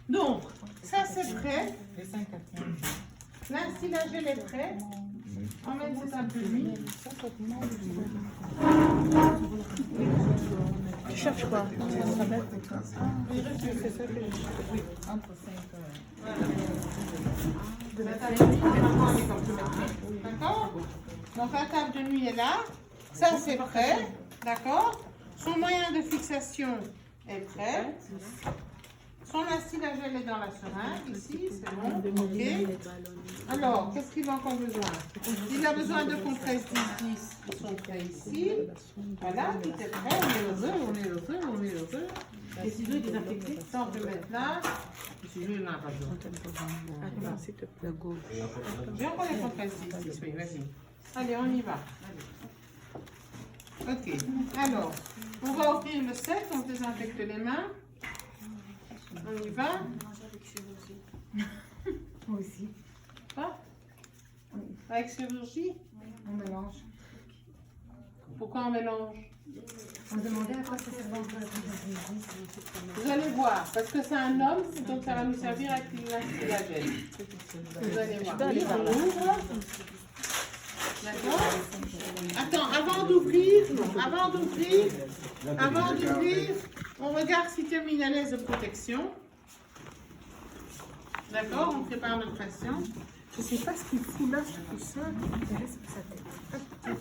Donc, ça c'est prêt. L'ensilage est prêt. On met cet un peu lui. Tu cherches quoi? D'accord? Donc la table de nuit est là. Ça c'est prêt. D'accord? Son moyen de fixation est prêt. Son ensilage est dans la seringue, ici, c'est bon. Ok. Alors, qu'est-ce qu'il a encore besoin? Il a besoin de compresses 10-10, ils sont prêts ici. Voilà, tout est prêt. On est aux œufs, on est aux œufs, on est aux œufs. Les ciseaux désinfectés, ça on peut mettre là. Les ciseaux, il n'en a pas besoin. S'il te plaît, go. J'ai encore les compresses 10-10, oui, vas-y. Allez, on y va. Ok, alors, on va ouvrir le set, on désinfecte les mains. On y va. Moi aussi. Quoi? Avec chirurgie? On mélange. Pourquoi on mélange? On demandait à quoi ça servait. Vous allez voir, parce que c'est un homme, donc ça va nous servir avec la gel. Vous allez voir. Oui, on ouvre. D'accord? Attends, avant d'ouvrir, on regarde si tu as mis la laisse de protection. D'accord? On prépare notre patient. Je sais pas ce qu'il fout là, tout ça. Sa tête.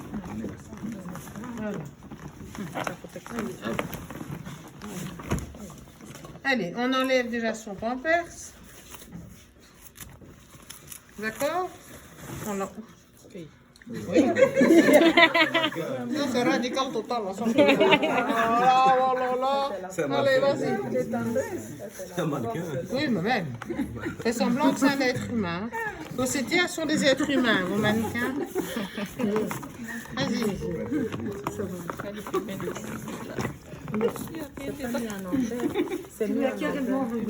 Voilà. Allez, on enlève déjà son pampers. D'accord? On en... Oui. Non, c'est radical total. Oh là là. Allez, vas-y. C'est un mannequin. Oui, mais même. Fais semblant que c'est un être humain. Vos CTA sont des êtres humains, vos mannequins. Vas-y. C'est pas mis en envers. C'est mis en envers.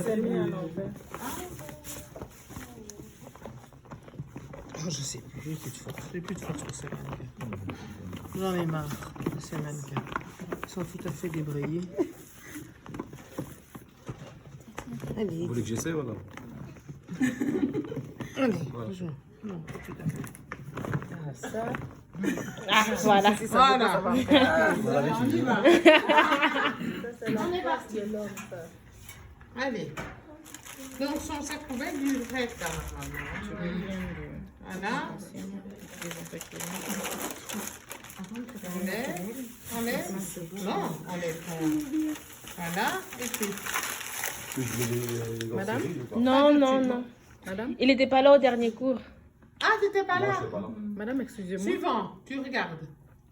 C'est mis en envers. Oh, je sais plus, j'ai plus de force pour ces mannequins. J'en ai marre de ces mannequins. Ils sont tout à fait débrayés. Allez, Vous voulez que j'essaie, voilà? allez, bonjour. Non, pas tout à fait. Ah, ça. Ah, voilà. Voilà. Voilà, On y va. On est parti. Allez. Donc, son sac poubelle du reste, là, normalement. Voilà. Enlève. Non, enlève. Voilà. Et puis. Madame? Non. Madame? Il n'était pas là au dernier cours. Ah, t'étais pas là? Madame, excusez-moi. Suivant, tu regardes.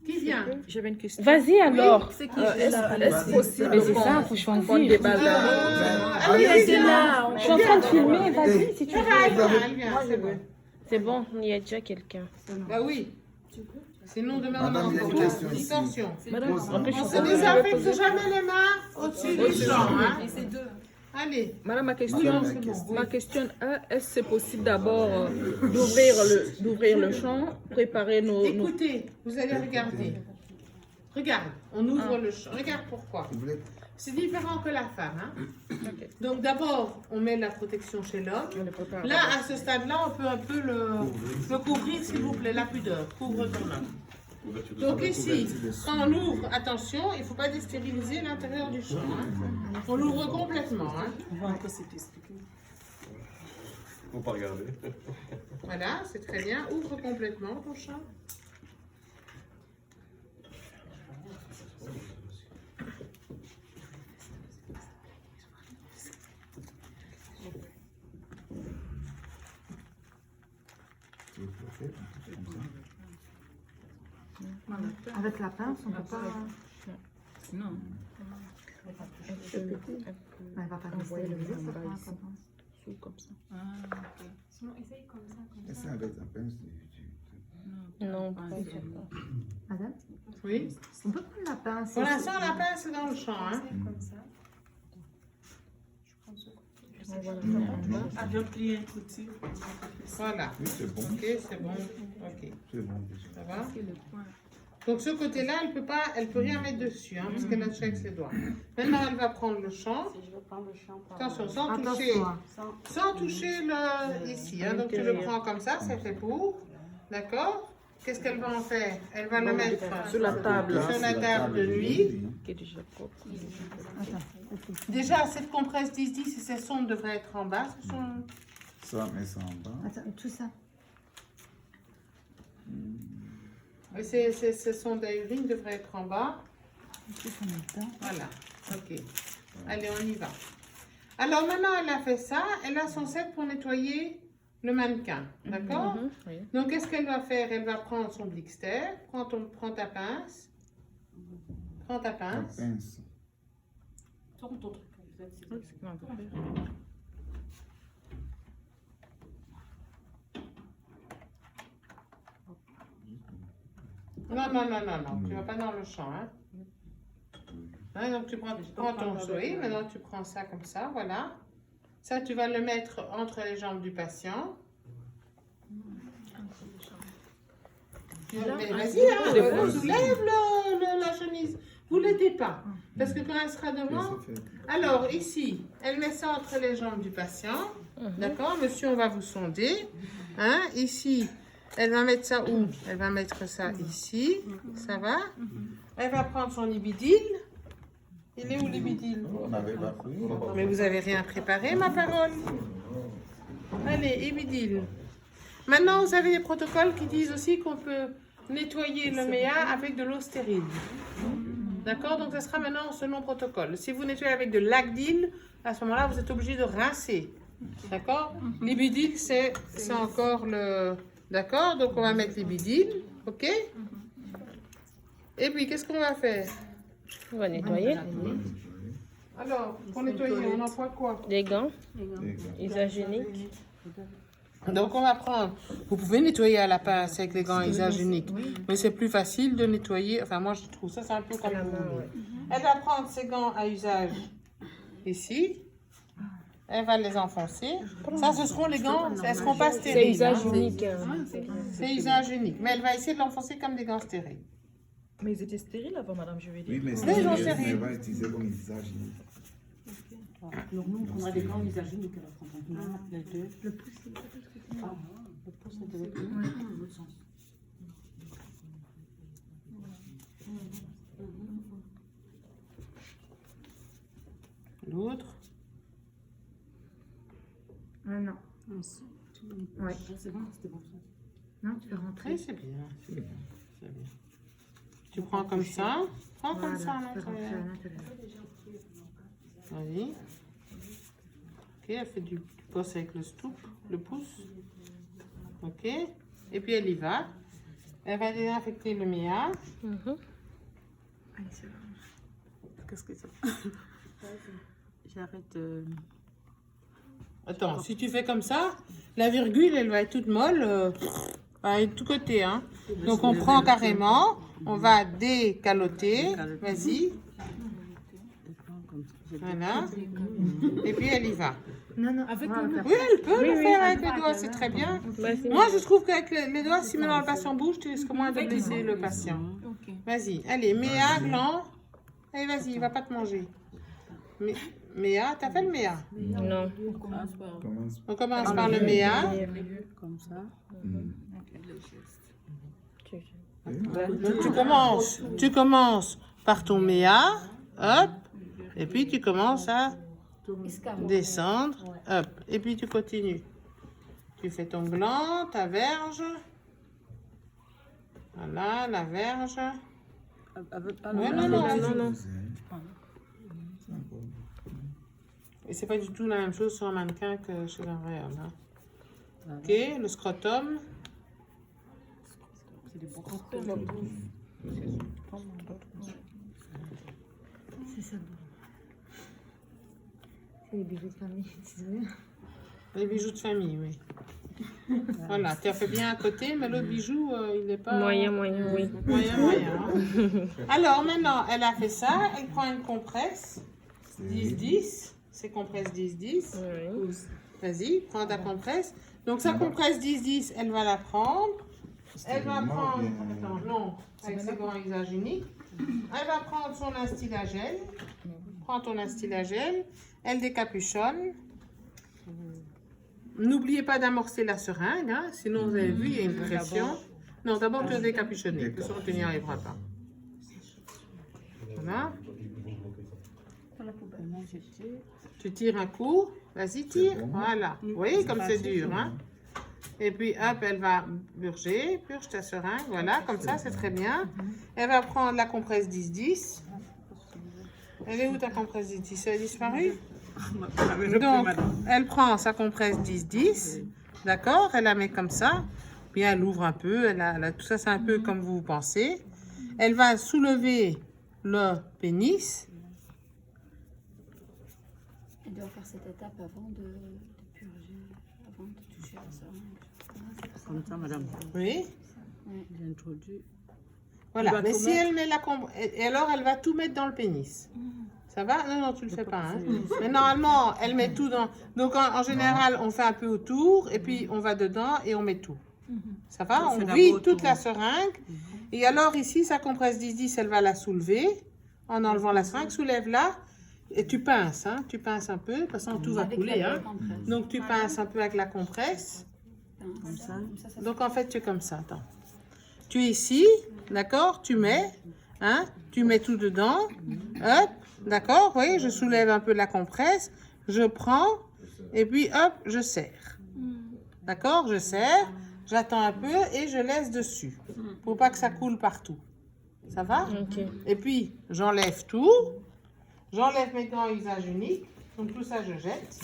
Qui vient? J'avais une question. Vas-y alors. Est-ce possible Mais c'est ça, faut choisir. prendre des balles Allez, Je suis en train de filmer, vas-y si tu veux. Elle vient, c'est bon. C'est bon, il y a déjà quelqu'un. Bah oui. Sinon, demain, on Madame, il y a une question ici. Attention. Madame, En plus, je On suis se désinfecte jamais les mains au-dessus du champ. Hein. Allez. Madame, ma question est, est-ce que c'est possible d'abord d'ouvrir le champ, préparer nos... Écoutez, vous allez regarder. Regarde, on ouvre le champ. Regarde pourquoi. Vous voulez C'est différent que la femme. Hein. Donc d'abord, on met la protection chez l'homme. Là, à ce stade-là, on peut un peu le couvrir, s'il vous plaît, la pudeur. Couvre ton homme. Donc ici, quand on ouvre, attention, il ne faut pas déstériliser l'intérieur du champ. Hein. On l'ouvre complètement. Hein. Faut pas regarder. Voilà, c'est très bien. Ouvre complètement ton champ. Avec la pince, on ne peut pas. Non. Elle va pas rester élevée, ça prend la pince. Comme ça. Sinon, essaye comme ça. Essaye avec la pince. Non, Madame, Oui. on peut prendre la pince. Pour l'instant, la pince est dans le champ. Hein. Comme ça. Avec plié un coutil. Voilà. Oui, c'est bon. Ok, c'est bon. Ok. C'est bon déjà. Ça va? Donc ce côté-là, elle peut rien mettre dessus, hein, parce qu'elle a touché avec ses doigts. Maintenant, elle va prendre le champ. Attention, sans toucher le ici. Hein, donc tu le prends comme ça, c'est fait pour. D'accord? Qu'est-ce qu'elle va en faire? Elle va le mettre Sur la table. sur la table de nuit. Qui est déjà propre. Déjà, cette compresse 10-10 et ces sondes devraient être en bas. Ce sont... Ça, mais ça en bas. Attends, tout ça. Et ces sondes à urine devraient être en bas. Tout ça en même temps. Voilà, ok. Allez, on y va. Alors maintenant, elle a fait ça. Elle a son set pour nettoyer le mannequin. D'accord? Oui. Donc, qu'est-ce qu'elle va faire? Elle va prendre son Blixter. Prends ta pince. Prends ta La pince. pince. Non, tu vas pas dans le champ. Hein? Hein, donc, tu prends ton souhait. Maintenant, tu prends ça comme ça. Voilà. Ça, tu vas le mettre entre les jambes du patient. Mais vas-y, hein, soulève la chemise. Vous ne l'aidez pas. Parce que quand elle sera devant... Oui, c'est fait. Alors, ici, elle met ça entre les jambes du patient. D'accord? Monsieur, on va vous sonder. Hein? Ici, elle va mettre ça où? Elle va mettre ça ici. Ça va? Elle va prendre son ibidil. Il est où l'ibidil? On n'avait pas pris. Mais vous avez rien préparé, ma parole. Allez, ibidil. Maintenant, vous avez des protocoles qui disent aussi qu'on peut nettoyer le méa avec de l'eau stérile. D'accord? Donc, ce sera maintenant selon protocole. Si vous nettoyez avec de l'agdil, à ce moment-là, vous êtes obligé de rincer. D'accord? L'ibidil, c'est encore le... D'accord? Donc, on va mettre l'ibidil. OK? Et puis, qu'est-ce qu'on va faire? On va nettoyer. Alors, pour nettoyer, on emploie quoi? Des gants Les gars. hygiéniques. Donc, on va prendre... Vous pouvez nettoyer à la pince avec les gants hygiéniques. Mais c'est plus facile de nettoyer... Enfin, moi, je trouve ça, c'est un peu comme vous voulez. Elle va prendre ses gants à usage ici. Elle va les enfoncer. Ça, ce seront les gants... Elles ne seront pas C'est stériles. usage hein. unique. C'est usage unique. Mais elle va essayer de l'enfoncer comme des gants stériles. Mais ils étaient stériles avant, madame, je vais dire. Oui, mais Oui, j'en sais c'est rien. elle va utiliser comme visage. Donc nous, on prendra des gants usagéniques à la prendre. Les deux. Le pouce, c'est le pouce, c'est de l'autre sens. L'autre. Ah non. Ouais. C'est bon, c'était bon. Non, tu fais rentrer. Oui, c'est bien. C'est bien. C'est bien. Tu prends comme ça. Prends comme ça à tu fais rentrer à l'intérieur. l'intérieur. Vas-y. Ok, elle fait du pouce avec le stoop, le pouce. Ok. Et puis elle y va. Elle va désinfecter le méa. Mhm. Allez, c'est bon. Qu'est-ce que c'est? J'arrête. Attends, si tu fais comme ça, la virgule, elle va être toute molle. Va être de tout côté, hein. Donc on prend carrément, on va décaloter. Vas-y. Voilà. Et puis elle y va. Non, non, avec Oui, elle peut le faire avec les doigts, c'est très bien. Vas-y. Moi, je trouve qu'avec les doigts, si maintenant le patient bouge, tu risques moins de blesser le patient. Vas-y, allez, méa, gland. Allez, vas-y, il va pas te manger. Méa, t'as fait le méa? Non. Commence. On commence par le méa. Comme ça. Donc tu commences par ton méa, hop, et puis tu commences à descendre, hop, et puis tu continues. Tu fais ton gland, ta verge. Voilà, la verge. Ouais, non. Et c'est pas du tout la même chose sur un mannequin que chez un réel. Hein. Ok, le scrotum. C'est ça. C'est les bijoux de famille, désolé. Les bijoux de famille, oui. Voilà, tu as fait bien à côté, mais l'autre bijou, il n'est pas... Moyen, oui. Moyen. Hein. Alors, maintenant, elle a fait ça. Elle prend une compresse. 10-10. C'est compresse 10-10. Oui. Vas-y, prends ta compresse. Donc, sa compresse 10-10, elle va la prendre. Elle va Stérilement, prendre, bien. attends, non, avec ses gants isagéniques, elle va prendre son instillagel, prends ton instillagel, elle décapuchonne. N'oubliez pas d'amorcer la seringue, hein, sinon vous avez vu, il y a une pression. Non, d'abord tu vas décapuchonner, parce que sinon tu n'y arriveras pas. Voilà. Tu tires un coup, vas-y tire, voilà. Vous voyez comme c'est dur, hein. Et puis hop, elle va purge ta seringue, voilà, comme ça c'est très bien. Elle va prendre la compresse 10-10. Elle est où ta compresse 10-10? Elle a disparu? Donc, elle prend sa compresse 10-10, d'accord? Elle la met comme ça, puis elle ouvre un peu, tout ça c'est un peu comme vous pensez. Elle va soulever le pénis. Elle doit faire cette étape avant de purger, avant de toucher la seringue. Comme ça, madame. Oui. J'ai introduit. Voilà, mais si elle met la compresse, et alors elle va tout mettre dans le pénis. Ça va? Non, non, tu le fais pas. Hein. Mais normalement, elle met tout dans... Donc en général, on fait un peu autour, et puis on va dedans et on met tout. Ça va? On vide toute la seringue. Et alors ici, sa compresse 10-10, elle va la soulever. En enlevant la seringue, soulève-la. Et tu pinces, hein? Tu pinces un peu, de toute façon tout va couler. Hein? Donc tu pinces un peu avec la compresse. Comme ça. Donc en fait, tu es comme ça. Attends. Tu es ici, d'accord? Tu mets, hein? Tu mets tout dedans. Hop, d'accord? Vous voyez, je soulève un peu la compresse. Je prends et puis hop, je serre. D'accord? Je serre. J'attends un peu et je laisse dessus. Pour pas que ça coule partout. Ça va? Ok. Et puis, j'enlève tout. J'enlève mes gants à usage unique. Donc tout ça, je jette.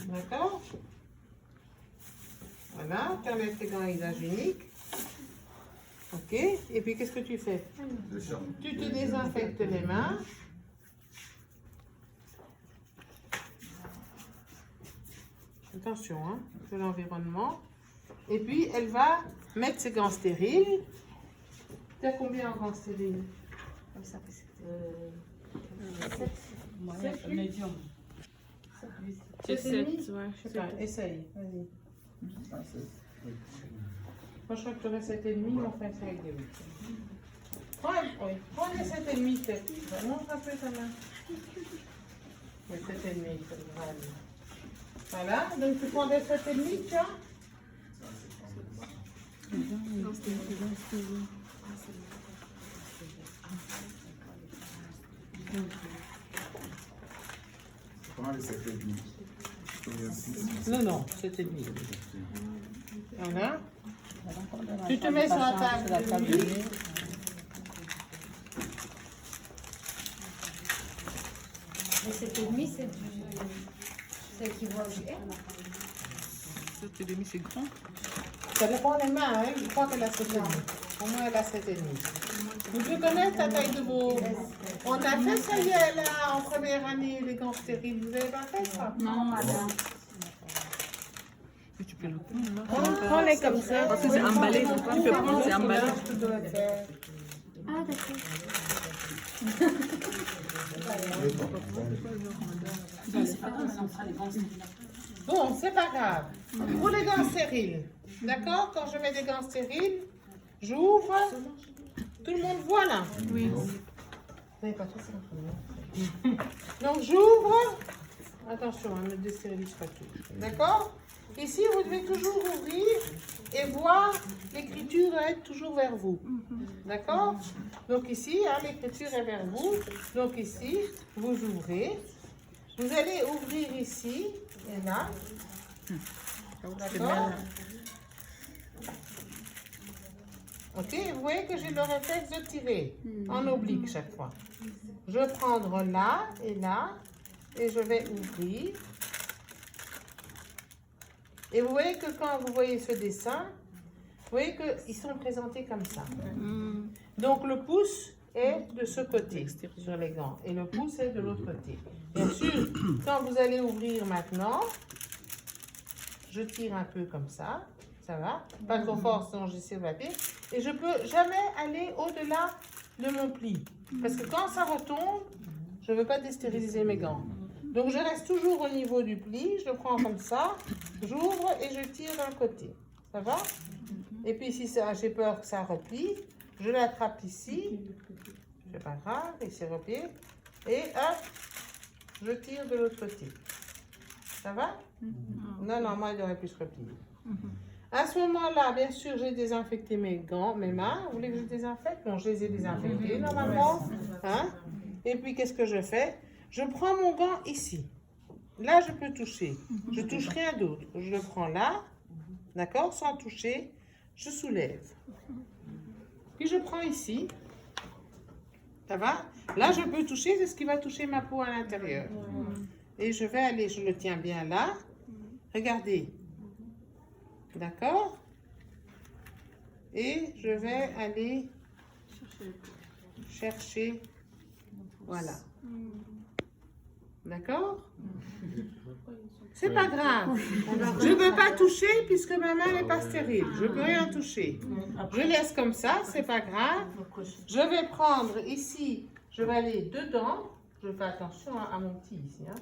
D'accord? Voilà, tu enlèves tes gants à usage unique. Ok. Et puis, qu'est-ce que tu fais? Tu te désinfectes les mains. Attention, hein, de l'environnement. Et puis, elle va mettre ses gants stériles. Tu as combien en gants stériles? Médium. C'est 7, ouais. Je sais pas, essaye, vas-y. Moi, je crois que tu aurais 7,5, mais enfin, c'est avec des 8. Prends les 7,5 peut-être. Montre un peu ta main. Les 7,5, ça devrait aller. Voilà, donc tu prends des 7,5, tu vois? Prends les 7,5. Non, non, 7,5. Voilà. Tu te mets sur la table de nuit. Mais 7,5, c'est équivaut à 7,5, c'est grand. Ça dépend des mains, hein. Je crois qu'elle a 7,5. Pour moi, elle a 7,5. Vous devez connaître la taille de vos... On a fait ça hier, là, en première année, les gants stériles. Vous n'avez pas fait ça? Non, madame. Tu peux le prendre, là. Prends-les comme ça. Parce que c'est emballé. Tu peux prendre, c'est emballé. Ah, d'accord. Bon, c'est pas grave. Pour les gants stériles, d'accord? Quand je mets des gants stériles, j'ouvre. Tout le monde voit là? Oui. Vous n'avez pas tout ça. Donc j'ouvre. Attention, ne déstérilise pas tout. D'accord? Ici, vous devez toujours ouvrir et voir, l'écriture doit être toujours vers vous. D'accord? Donc ici, hein, l'écriture est vers vous. Donc ici, vous ouvrez. Vous allez ouvrir ici et là. D'accord? Ok, vous voyez que j'ai le réflexe de tirer en oblique chaque fois. Je vais prendre là et je vais ouvrir. Et vous voyez que quand vous voyez ce dessin, vous voyez qu'ils sont présentés comme ça. Donc le pouce est de ce côté sur les gants et le pouce est de l'autre côté. Bien sûr, quand vous allez ouvrir maintenant, je tire un peu comme ça, ça va, pas trop fort sinon j'essaie de papier, et je peux jamais aller au-delà de mon pli, parce que quand ça retombe, je ne veux pas déstériliser mes gants. Donc je reste toujours au niveau du pli, je le prends comme ça, j'ouvre et je tire d'un côté, ça va? Et puis si ça, j'ai peur que ça replie, je l'attrape ici. C'est pas grave, et c'est replié. Et hop, je tire de l'autre côté. Ça va? Non, non, moi, il aurait pu se replier. À ce moment-là, bien sûr, j'ai désinfecté mes gants, mes mains. Vous voulez que je désinfecte? Bon, je les ai désinfectés normalement. Hein? Et puis, qu'est-ce que je fais? Je prends mon gant ici. Là, je peux toucher. Je touche rien d'autre. Je le prends là, d'accord? Sans toucher, je soulève. Puis, je prends ici. Ça va? Là, je peux toucher, c'est ce qui va toucher ma peau à l'intérieur. Et je vais aller, je le tiens bien là. Regardez. D'accord? Et je vais aller chercher. Voilà. D'accord? C'est pas grave. Je ne peux pas toucher puisque ma main n'est pas stérile. Je ne peux rien toucher. Je laisse comme ça, c'est pas grave. Je vais prendre ici, je vais aller dedans. Je fais attention à mon petit ici. Hein.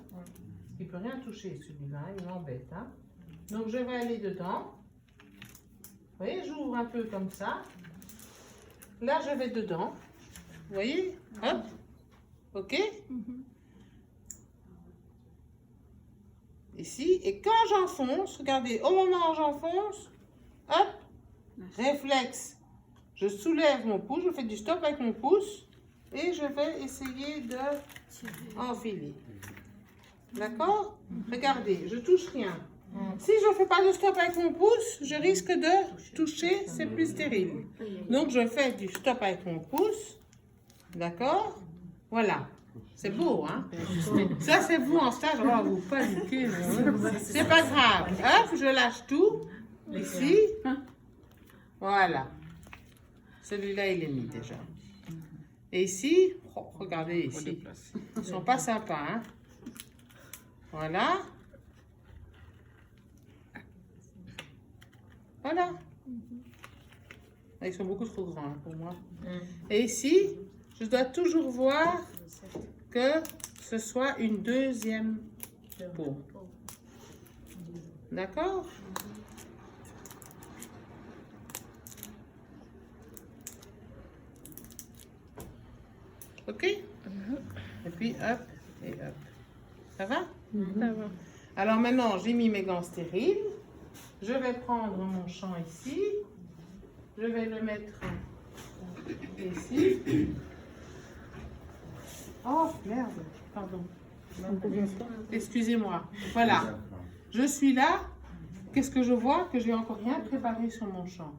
Il ne peut rien toucher celui-là, il m'embête. Hein. Donc je vais aller dedans. Vous voyez, j'ouvre un peu comme ça. Là, je vais dedans. Vous voyez? Hop. OK? Ici. Et quand j'enfonce, regardez, au moment où j'enfonce, hop, réflexe. Je soulève mon pouce, je fais du stop avec mon pouce et je vais essayer de enfiler. D'accord? Regardez, je touche rien. Si je ne fais pas de stop avec mon pouce, je risque de toucher, c'est plus stérile. Donc, je fais du stop avec mon pouce. D'accord? Voilà. C'est beau, hein? Ça, c'est vous en stage. Oh, vous paniquez. C'est pas grave. Hop, je lâche tout. Ici. Voilà. Celui-là, il est mis déjà. Et ici, oh, regardez ici. Ils ne sont pas sympas, hein? Voilà. Voilà. Ils sont beaucoup trop grands hein, pour moi. Et ici, je dois toujours voir que ce soit une deuxième peau. D'accord? OK? Et puis, hop, et hop. Ça va? Ça va. Alors maintenant, j'ai mis mes gants stériles. Je vais prendre mon champ ici. Je vais le mettre ici. Oh, merde, pardon. Excusez-moi. Voilà. Je suis là. Qu'est-ce que je vois? Que j'ai encore rien préparé sur mon champ.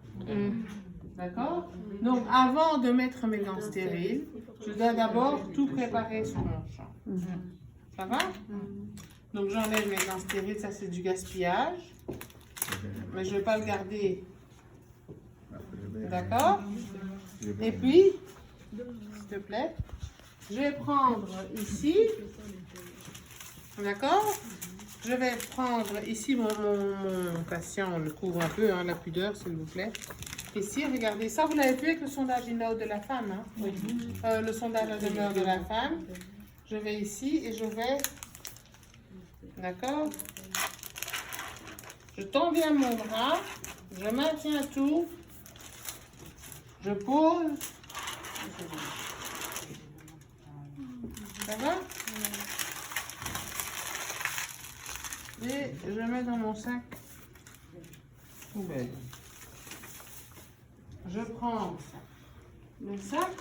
D'accord? Donc, avant de mettre mes gants stériles, je dois d'abord tout préparer sur mon champ. Ça va? Donc, j'enlève mes gants stériles. Ça, c'est du gaspillage. Mais je ne vais pas le garder. D'accord? Et puis, s'il te plaît, je vais prendre ici. D'accord? Je vais prendre ici mon patient, on le couvre un peu, hein, la pudeur, s'il vous plaît. Ici, regardez, ça vous l'avez vu avec le sondage INAO de la femme. Hein? Oui. Le sondage à demeure de la femme. Je vais ici et je vais. D'accord? Je tends bien mon bras, je maintiens tout, je pose. Ça va? Et je mets dans mon sac poubelle. Je prends le sac.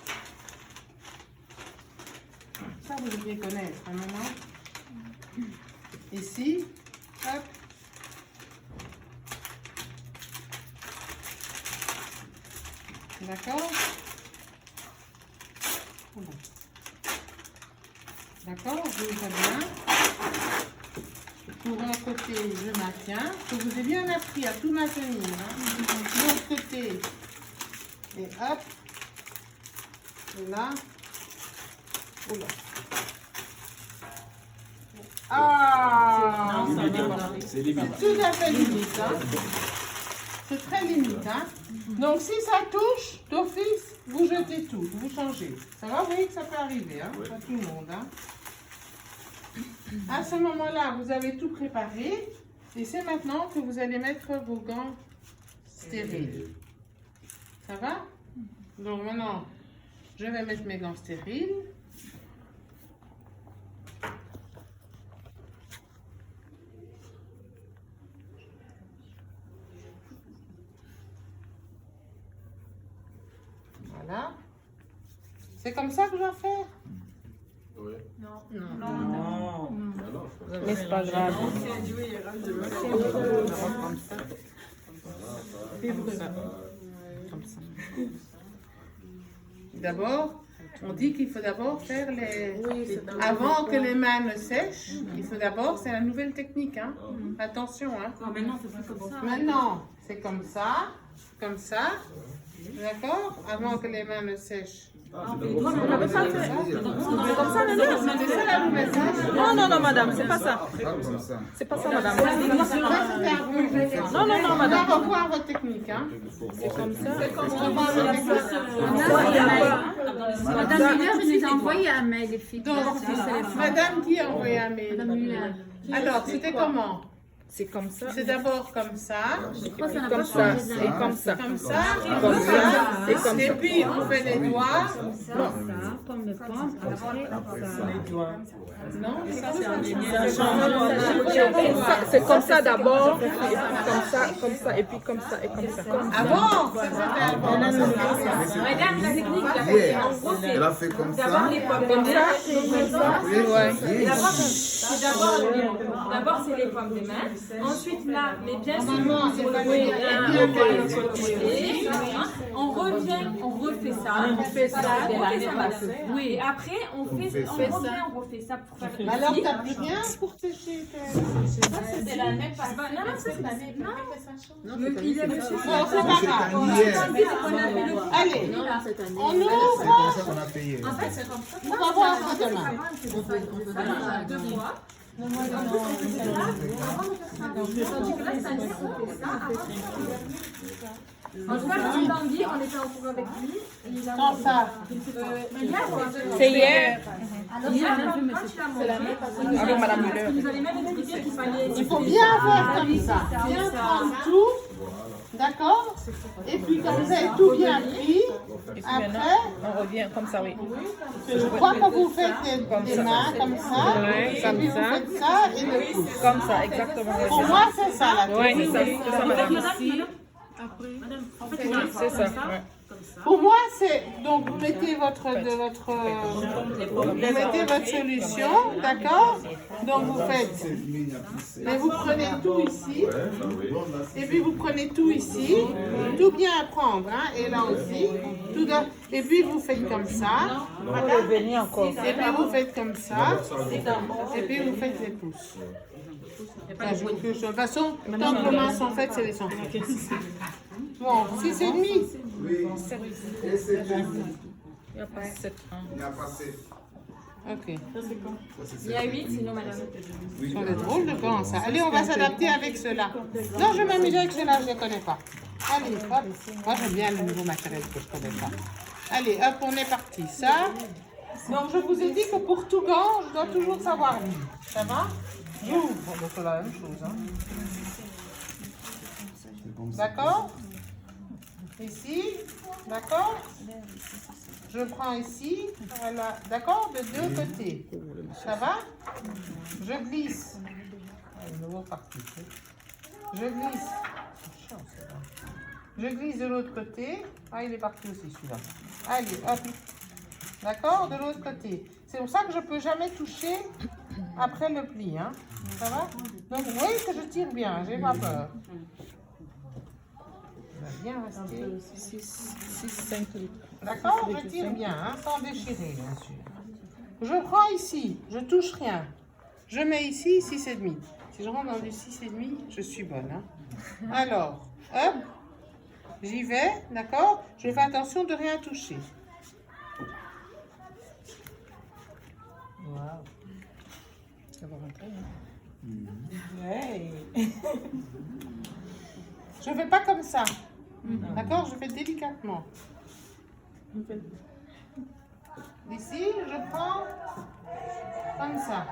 Ça, vous devez connaître, hein, maintenant. Ici, hop. D'accord? D'accord, je ouvre bien. Pour un côté, je maintiens. Je vous ai bien appris à tout maintenir. Hein. De l'autre côté, et hop. Et là. Oula. Ah! C'est limite. Tout à fait limite. Hein. C'est très limite. Hein. Donc, si ça touche, d'office, vous jetez tout, vous changez. Ça va, vous voyez que ça peut arriver, hein, à tout le monde. Hein. À ce moment-là, vous avez tout préparé. Et c'est maintenant que vous allez mettre vos gants stériles. Ça va? Donc maintenant, je vais mettre mes gants stériles. Voilà. C'est comme ça que je dois faire? Oui. Non. Mais c'est pas grave. D'abord, on dit qu'il faut d'abord faire les... Avant que les mains ne sèchent, il faut d'abord... C'est la nouvelle technique, hein. Attention, hein. Maintenant, c'est plus comme ça. Maintenant, c'est comme ça. D'accord? Avant que les mains ne sèchent. C'est comme ça, non? C'est ça la nouvelle technique. Non, madame, c'est pas ça. Comme ça. C'est pas ça, madame. Ça, c'était avant. Non, On va madame. revoir votre technique, hein. C'est comme ça. On va revoir votre technique. Madame Muller, je nous ai envoyé un mail, les filles. Donc, madame qui a envoyé un mail? Madame Muller. Alors, c'était comment? C'est comme ça. C'est d'abord comme ça, Je crois que ça n'a Comme pas ça. changé. Et comme ça. comme ça, Comme ça. Et comme et ça. puis on fait les doigts. Ça, comme le pommes, après, ça. Non, c'est comme C'est comme ça d'abord, et puis comme ça, et puis comme ça, et comme ça. Comme ça. avant, ça c'était avant. Madame, la technique, Yeah. en gros, c'est Elle a fait comme d'abord ça. les pommes de Comme main. ça. Ouais. D'abord, c'est les pommes de main. Ensuite, là, mais bien sûr, Maman, c'est pas on bien. voit les côtés. On revient, on refait ça. On fait ça. Oui. Et après, on refait ça pour faire le Alors, fil. t'as plus rien pour sécher C'est la même façon. Non, c'est pas Bon, c'est pas grave. Hier. Allez, Cette année. on C'est ouvre. comme ça qu'on a payé. On va voir ça demain. deux fois. En tout cas, quand Tanguy, on était en cours avec lui. Et il a Quand ça? C'est hier. hier, quand tu l'as montré, Avec Madame Muller. il nous avait même expliqué qu'il fallait. Il faut bien faire comme ça. Bien prendre tout. D'accord? Et puis quand vous avez tout bien pris, après, On revient comme ça, oui. je crois que vous faites des mains comme ça. Ouais, Et comme puis vous ça. faites ça et le pouce. Comme ça, exactement. Pour moi, c'est ça la Oui, technique. c'est ça, madame. C'est ça. Ouais. Pour moi, c'est donc vous mettez votre solution, d'accord? Donc vous faites, mais vous prenez tout ici, et puis vous prenez tout ici, tout bien à prendre, hein, et là aussi, tout dans- et puis vous faites comme ça, voilà. Et puis vous faites comme ça, et puis vous faites les pouces. De toute façon, tant que vos mains sont faites, c'est l'essentiel. Bon, 6,5. Oui. Et c'est tout. Il n'y a pas 7 ans. Il n'y a pas 7. Ok. Il y a 8, sinon, madame. Ce sont des drôles de gants, ça. Allez, on va s'adapter avec ceux-là. Non, je vais m'amuser avec ceux-là, je ne les connais pas. Allez, hop. Moi, j'aime bien le nouveau matériel que je ne connais pas. Allez, hop, on est parti. Ça. Donc, je vous ai dit que pour tout gant, je dois toujours savoir lire. Ça va? J'ouvre. Donc, c'est la même chose. Hein. D'accord? Ici. D'accord? Je prends ici. Voilà. D'accord? De deux côtés. Ça va? Je glisse. Nouveau parti. Je glisse. Je glisse de l'autre côté. Ah, il est parti aussi celui-là. Allez, hop. D'accord? De l'autre côté. C'est pour ça que je ne peux jamais toucher après le pli. Hein. Ça va? Donc, vous voyez que je tire bien. J'ai pas peur. Ça va bien rester. 6, 5 litres. D'accord? Je tire bien, hein, sans déchirer, bien sûr. Je prends ici, je touche rien. Je mets ici 6,5. Si je rentre dans du 6,5, je suis bonne. Hein. Alors, hop, j'y vais, d'accord? Je fais attention de rien toucher. Waouh. Ça va rentrer, hein? Ouais. Je ne fais pas comme ça. D'accord? Je fais délicatement. Ici, je prends comme ça,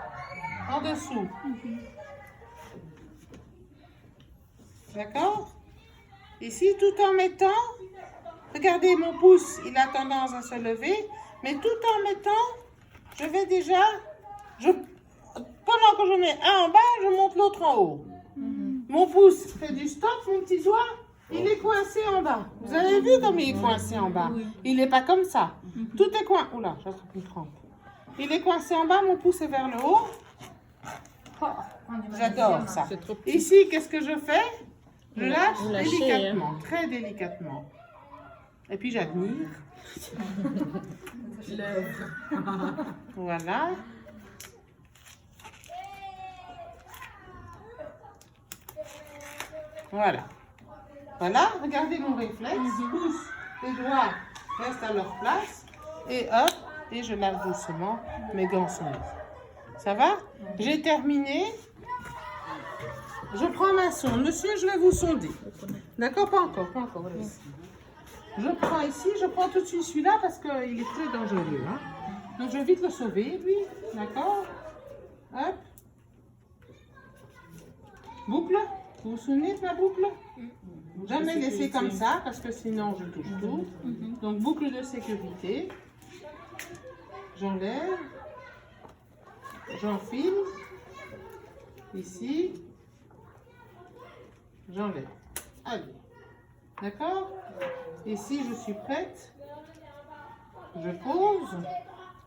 en dessous. D'accord? Ici, tout en mettant Regardez, mon pouce, il a tendance à se lever, mais tout en mettant, je vais déjà, pendant que je mets un en bas, je monte l'autre en haut. Mon pouce fait du stop, mon petit doigt, il est coincé en bas. Vous avez vu comme il est coincé en bas? Il n'est pas comme ça. Tout est coincé. Oula, j'attrape une crampe. Il est coincé en bas, mon pouce est vers le haut. J'adore ça. C'est trop petit. Ici, qu'est-ce que je fais? Je lâche Vous lâchez, délicatement, très délicatement. Et puis j'admire. Voilà. Voilà. Voilà, regardez mon réflexe. Pouce, les doigts restent à leur place. Et hop, et je lave doucement. Mes gants sont mis. Ça va? J'ai terminé. Je prends ma sonde. Monsieur, je vais vous sonder. D'accord? Pas encore, pas encore. Voilà. Je prends ici, je prends tout de suite celui-là parce qu'il est très dangereux. Hein? Donc je vais vite le sauver, lui. D'accord? Hop. Boucle. Vous vous souvenez de ma boucle? Jamais laisser comme ça parce que sinon je touche tout. Donc boucle de sécurité. J'enlève. J'enfile. Ici. J'enlève. Allez. D'accord? Ici, je suis prête. Je pose.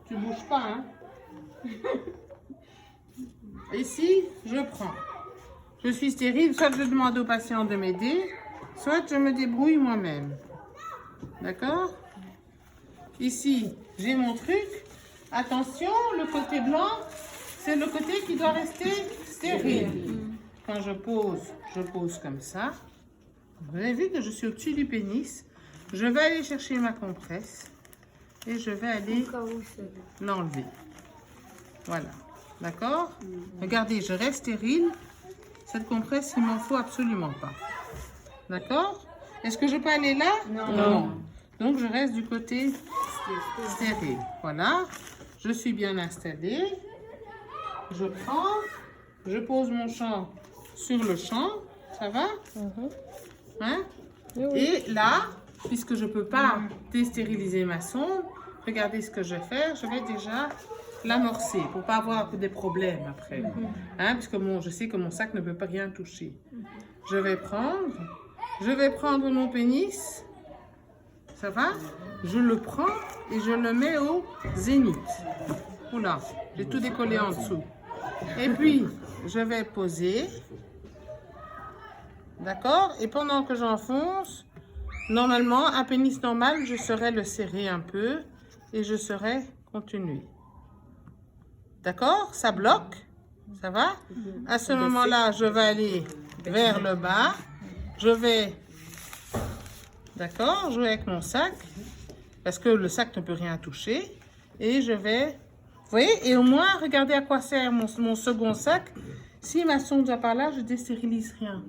Tu bouges pas, hein? Ici, je prends. Je suis stérile, soit je demande au patient de m'aider, soit je me débrouille moi-même. D'accord? Ici, j'ai mon truc. Attention, le côté blanc, c'est le côté qui doit rester stérile. Quand je pose comme ça. Vous avez vu que je suis au-dessus du pénis. Je vais aller chercher ma compresse et je vais aller l'enlever. Voilà. D'accord? Regardez, je reste stérile. Cette compresse, il m'en faut absolument pas. D'accord? Est-ce que je peux aller là? Non. Donc, je reste du côté stérile. Voilà. Je suis bien installée. Je prends. Je pose mon champ sur le champ. Ça va? Hein? Et là, puisque je ne peux pas destériliser ma sonde, regardez ce que je vais faire. Je vais déjà l'amorcer pour ne pas avoir des problèmes après. Hein? Puisque je sais que mon sac ne peut pas rien toucher. Je vais prendre mon pénis. Ça va? Je le prends et je le mets au zénith. Oula, j'ai tout décollé en dessous. Et puis, je vais poser. D'accord? Et pendant que j'enfonce, normalement, un pénis normal, je saurais le serrer un peu et je saurais continuer. D'accord? Ça bloque? Ça va? À ce moment-là, je vais aller vers le bas. Je vais, d'accord, jouer avec mon sac parce que le sac ne peut rien toucher. Et je vais, vous voyez, et au moins, regardez à quoi sert mon second sac. Si ma sonde va par là, je ne déstérilise rien.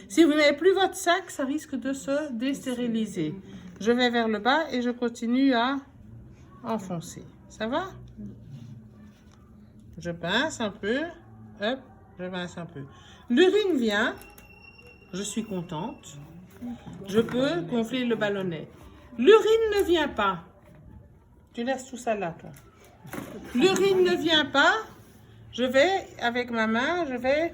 Si vous n'avez plus votre sac, ça risque de se destériliser. Je vais vers le bas et je continue à enfoncer. Ça va? Je pince un peu. Hop, je pince un peu. L'urine vient. Je suis contente. Je peux gonfler le ballonnet. L'urine ne vient pas. Tu laisses tout ça là, toi. L'urine ne vient pas. Je vais, avec ma main, je vais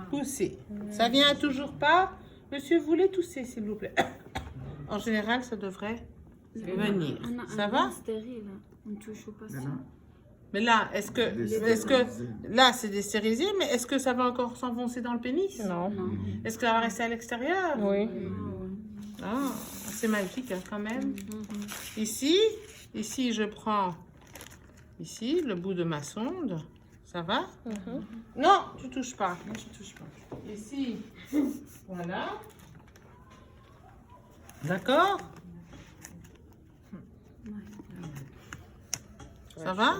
pousser. Ça vient toujours pas. Monsieur, vous voulez tousser, s'il vous plaît? En général, ça devrait venir. Ça va? Stérile, on ne touche pas ça. Mais là, est-ce que là, c'est destérilisé, mais est-ce que ça va encore s'enfoncer dans le pénis? Non. Est-ce que ça va rester à l'extérieur? Oui. Ah, c'est magique, hein, quand même. Ici, je prends ici le bout de ma sonde. Ça va? Non, tu touches pas. Non, je touche pas. Ici, voilà. D'accord? Ça va?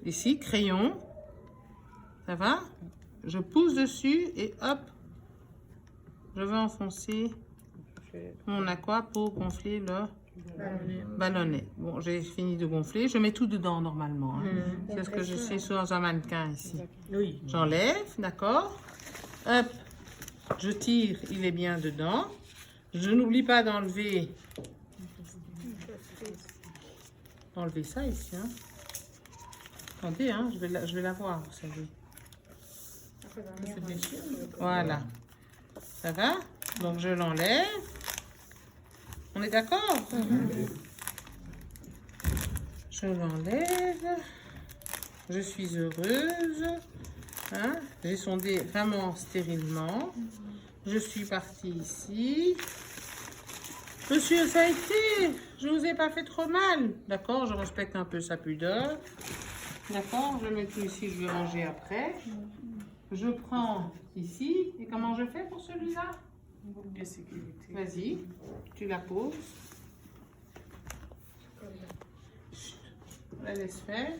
Ici, crayon. Ça va? Je pousse dessus et hop, je vais enfoncer mon aqua pour gonfler le ballonnet. Bon, j'ai fini de gonfler. Je mets tout dedans normalement. Hein. C'est ce que je suis sur un mannequin ici. J'enlève, d'accord? Hop, Je tire, il est bien dedans. Je n'oublie pas d'enlever ça ici. Hein. Attendez, hein, je vais la voir, vous savez. Voilà. Ça va? Donc je l'enlève. On est d'accord? Je l'enlève. Je suis heureuse. Hein? J'ai sondé vraiment stérilement. Je suis partie ici. Monsieur, ça a été. Je vous ai pas fait trop mal. D'accord? Je respecte un peu sa pudeur. D'accord? Je mets tout ici, je vais ranger après. Je prends ici. Et comment je fais pour celui-là? Vas-y, tu la poses. Chut, on la laisse faire.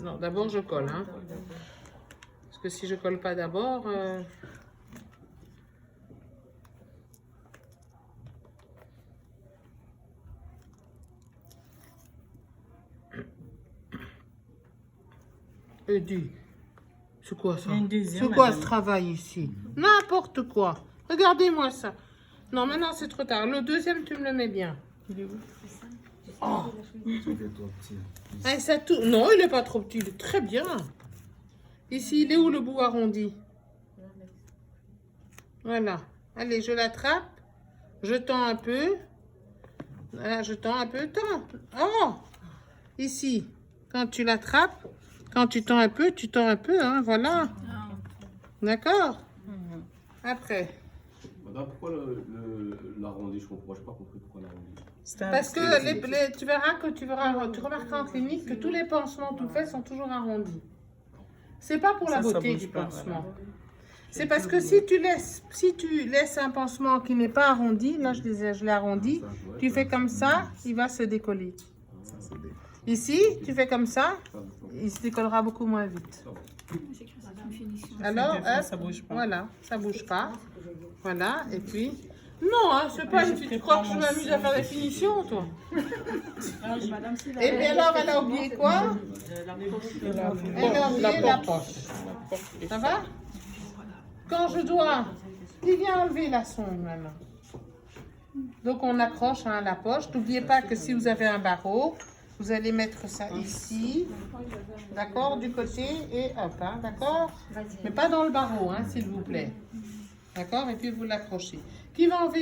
Non, d'abord je colle. Hein. Parce que si je colle pas d'abord... Eddie, c'est quoi ça? C'est quoi ce travail ici? N'importe quoi. Regardez-moi ça. Non, maintenant c'est trop tard. Le deuxième, tu me le mets bien. Il est où? Oh. Ah, ça tout... Non, il n'est pas trop petit. Il est très bien. Ici, il est où le bout arrondi? Voilà. Allez, je l'attrape. Je tends un peu. Voilà, je tends un peu. Tends. Oh! Ici, quand tu l'attrapes, quand tu tends un peu, hein, voilà. D'accord? Après. Madame, pourquoi l'arrondi? Je comprends, je n'ai pas compris pourquoi l'arrondi. Parce que tu remarqueras en clinique que tous les pansements tout faits sont toujours arrondis. C'est pas pour la beauté du pansement. C'est parce que si tu laisses un pansement qui n'est pas arrondi, là je l'ai arrondi, tu fais comme ça, il va se décoller. Ici, tu fais comme ça, il se décollera beaucoup moins vite. Alors, voilà, ça bouge pas. Voilà, et puis... Non, hein, c'est pas une tu crois que je m'amuse à faire des finitions, toi. Et bien alors, elle a oublié quoi? Elle a oublié la poche. Ça va? Quand je dois... Il vient enlever la sonde maintenant. Donc on accroche hein, la poche. N'oubliez pas que si vous avez un barreau, vous allez mettre ça ici. D'accord? Du côté et hop, hein, d'accord? Mais pas dans le barreau, hein, s'il vous plaît. D'accord? Et puis vous l'accrochez. Qui va enlever